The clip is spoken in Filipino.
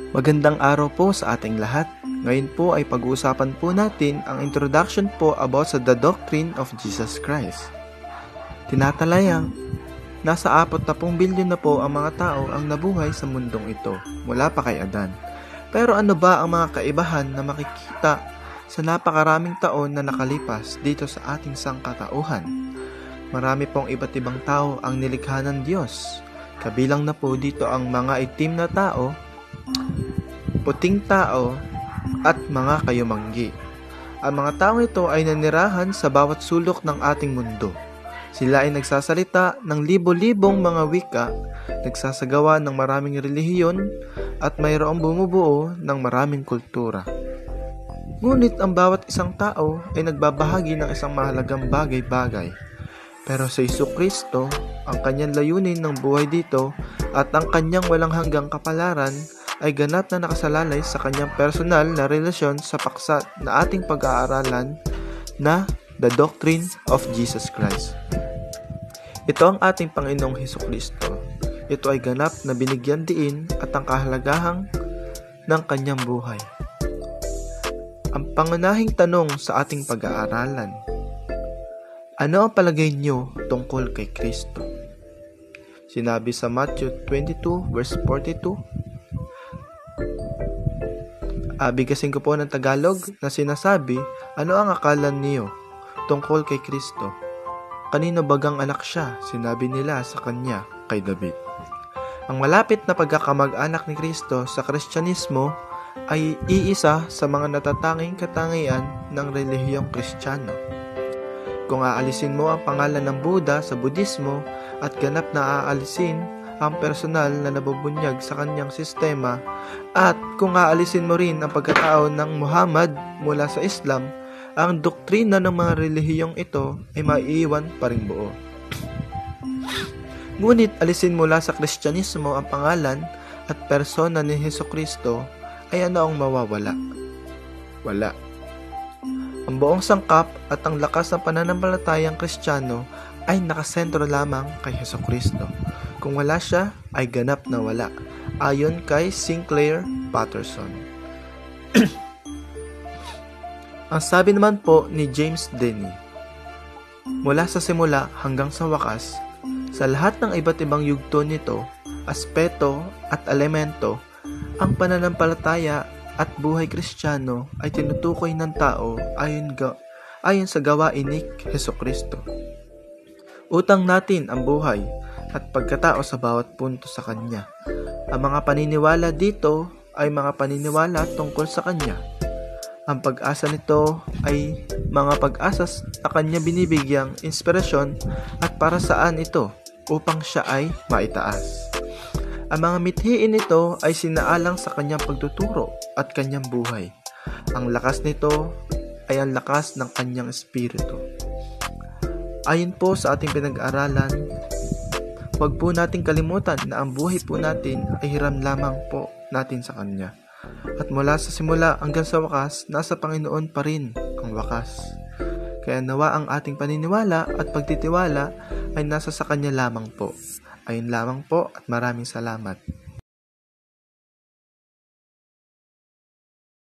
Magandang araw po sa ating lahat. Ngayon po ay pag-uusapan po natin ang introduction po about sa the doctrine of Jesus Christ. Tinatalayang nasa 40 bilyon na po ang mga tao ang nabuhay sa mundong ito mula pa kay Adan. Pero ano ba ang mga kaibahan na makikita sa napakaraming taon na nakalipas dito sa ating sangkatauhan? Marami pong iba't ibang tao ang nilikha ng Diyos. Kabilang na po dito ang mga itim na tao, puting tao, at mga kayumanggi. Ang mga taong ito ay nanirahan sa bawat sulok ng ating mundo. Sila ay nagsasalita ng libo-libong mga wika, nagsasagawa ng maraming relihiyon, at mayroong bumubuo ng maraming kultura. Ngunit ang bawat isang tao ay nagbabahagi ng isang mahalagang bagay-bagay. Pero sa Jesucristo, ang kanyang layunin ng buhay dito at ang kanyang walang hanggang kapalaran ay ganap na nakasalalay sa kanyang personal na relasyon sa paksa na ating pag-aaralan na The Doctrine of Jesus Christ. Ito ang ating Panginoong Jesucristo. Ito ay ganap na binigyan diin at ang kahalagahang ng kanyang buhay. Ang pangunahing tanong sa ating pag-aaralan: ano ang palagay niyo tungkol kay Kristo? Sinabi sa Matthew 22 verse 42. Bigkasin ko po ng Tagalog na sinasabi, ano ang akala niyo tungkol kay Kristo? Kanino bagang anak siya? Sinabi nila sa kanya, kay David. Ang malapit na pagkakamag-anak ni Kristo sa Kristyanismo ay iisa sa mga natatanging katangian ng relihiyong Kristiyano. Kung aalisin mo ang pangalan ng Buddha sa Budismo at ganap na aalisin ang personal na nabubunyag sa kanyang sistema, at kung aalisin mo rin ang pagkatao ng Muhammad mula sa Islam, ang doktrina ng mga relihiyong ito ay maiiwan pa ring buo. Ngunit alisin mula sa Kristyanismo ang pangalan at persona ni Jesucristo, ay ano ang mawawala? Wala. Ang buong sangkap at ang lakas ng pananampalatayang Kristiyano ay nakasentro lamang kay Jesucristo. Kung wala siya, ay ganap na wala, ayon kay Sinclair Patterson. Ang sabi naman po ni James Denney, mula sa simula hanggang sa wakas, sa lahat ng iba't ibang yugto nito, aspeto at elemento, ang pananampalataya at buhay Kristiyano ay tinutukoy ng tao ayon sa gawain ni Jesucristo. Utang natin ang buhay at pagkatao sa bawat punto sa Kanya. Ang mga paniniwala dito ay mga paniniwala tungkol sa Kanya. Ang pag-asa nito ay mga pag-asa na Kanya binibigyang inspirasyon at para saan ito upang siya ay maitaas. Ang mga mithiin nito ay sinaalang sa Kanyang pagtuturo at Kanyang buhay. Ang lakas nito ay ang lakas ng Kanyang Espiritu. Ayon po sa ating pinag-aralan, huwag po nating kalimutan na ang buhay po natin ay hiram lamang po natin sa Kanya. At mula sa simula hanggang sa wakas, nasa Panginoon pa rin ang wakas. Kaya nawa ang ating paniniwala at pagtitiwala ay nasa sa Kanya lamang po. Ayun lamang po at maraming salamat.